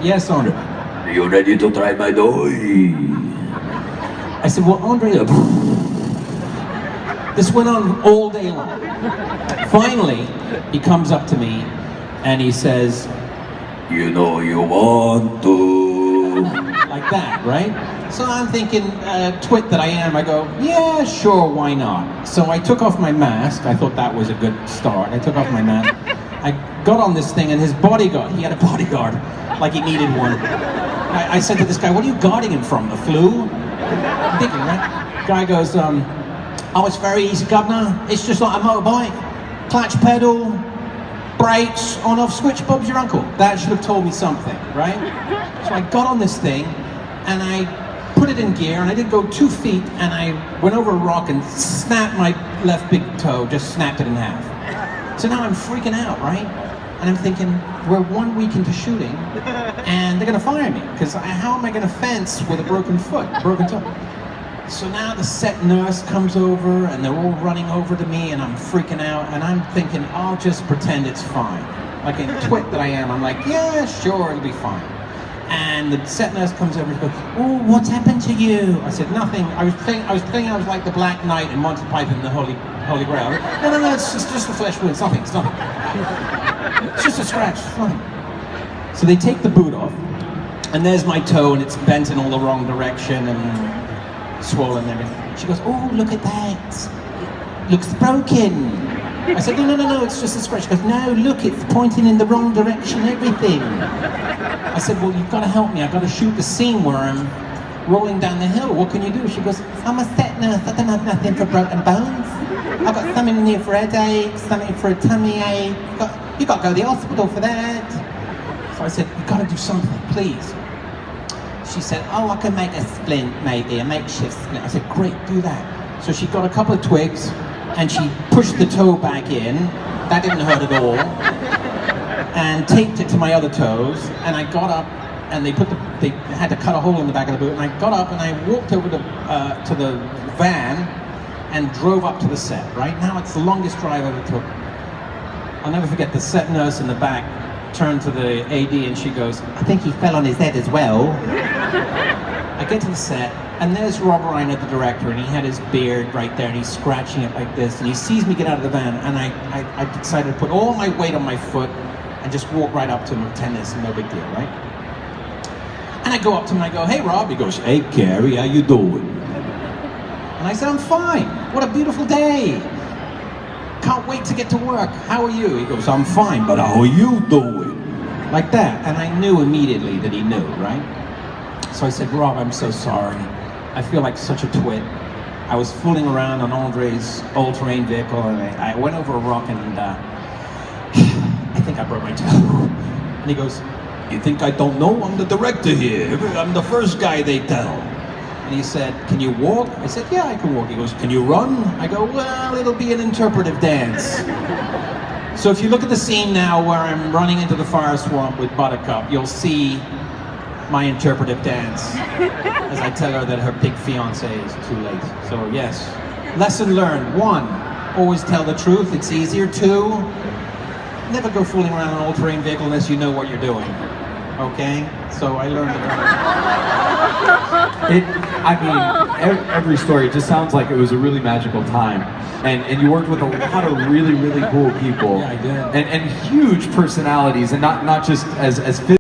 yes, Andre. Are you ready to try my doy? I said, well, Andre, this went on all day long. Finally, he comes up to me and he says, you know you want to. like that, right? So I'm thinking, twit that I am, I go, yeah, sure, why not? So I took off my mask. I thought that was a good start. I took off my mask. I got on this thing and his bodyguard, he had a bodyguard, like he needed one. I said to this guy, what are you guarding him from, the flu? I'm thinking, right? Guy goes, oh, it's very easy, governor. It's just like a motorbike. Clutch pedal, brakes, on-off switch, Bob's your uncle. That should have told me something, right? So I got on this thing and I put it in gear and I did go 2 feet and I went over a rock and snapped my left big toe, just snapped it in half. So now I'm freaking out, right? And I'm thinking, we're 1 week into shooting and they're gonna fire me because how am I gonna fence with a broken foot, broken toe? So now the set nurse comes over and they're all running over to me and I'm freaking out and I'm thinking, I'll just pretend it's fine. Like a twit that I am, I'm like, yeah, sure, it'll be fine. And the set nurse comes over and goes, oh, what's happened to you? I said, nothing. I was thinking I was like the Black Knight in Monty Python and the Holy Grail. No, it's just a flesh wound, it's nothing. It's just a scratch, it's nothing. So they take the boot off and there's my toe and it's bent in all the wrong direction and swollen and everything. She goes, oh, look at that. It looks broken. I said, no, it's just a scratch. She goes, no, look, it's pointing in the wrong direction, everything. I said, well, you've got to help me. I've got to shoot the scene where I'm rolling down the hill. What can you do? She goes, I'm a set nurse. I don't have nothing for broken bones. I've got something in here for headaches, something for a tummy ache. You've got to go to the hospital for that. So I said, you've got to do something, please. She said, oh, I can make a splint, maybe, a makeshift splint. I said, great, do that. So she got a couple of twigs, and she pushed the toe back in. That didn't hurt at all. And taped it to my other toes, and I got up, and they had to cut a hole in the back of the boot, and I got up, and I walked over to the van, and drove up to the set, right? Now it's the longest drive I ever took. I'll never forget the set nurse in the back turned to the AD and she goes, I think he fell on his head as well. I get to the set and there's Rob Reiner, the director, and he had his beard right there and he's scratching it like this and he sees me get out of the van and I decided to put all my weight on my foot and just walk right up to him and pretend it's no big deal, right? And I go up to him and I go, hey Rob. He goes, hey Cary, how you doing? And I said, I'm fine. What a beautiful day. Can't wait to get to work. How are you? He goes, I'm fine, but how are you doing? Like that. And I knew immediately that he knew, right? So I said, Rob, I'm so sorry. I feel like such a twit. I was fooling around on Andre's all-terrain vehicle and I went over a rock and I think I broke my toe. And he goes, you think I don't know? I'm the director here. I'm the first guy they tell. And he said, can you walk? I said, yeah, I can walk. He goes, can you run? I go, well, it'll be an interpretive dance. So if you look at the scene now where I'm running into the fire swamp with Buttercup, you'll see my interpretive dance as I tell her that her big fiance is too late. So yes, lesson learned. 1, always tell the truth. It's easier. 2, never go fooling around an all-terrain vehicle unless you know what you're doing. Okay? So I learned Every story just sounds like it was a really magical time. And you worked with a lot of really, really cool people. Yeah, I did. And huge personalities, and not just as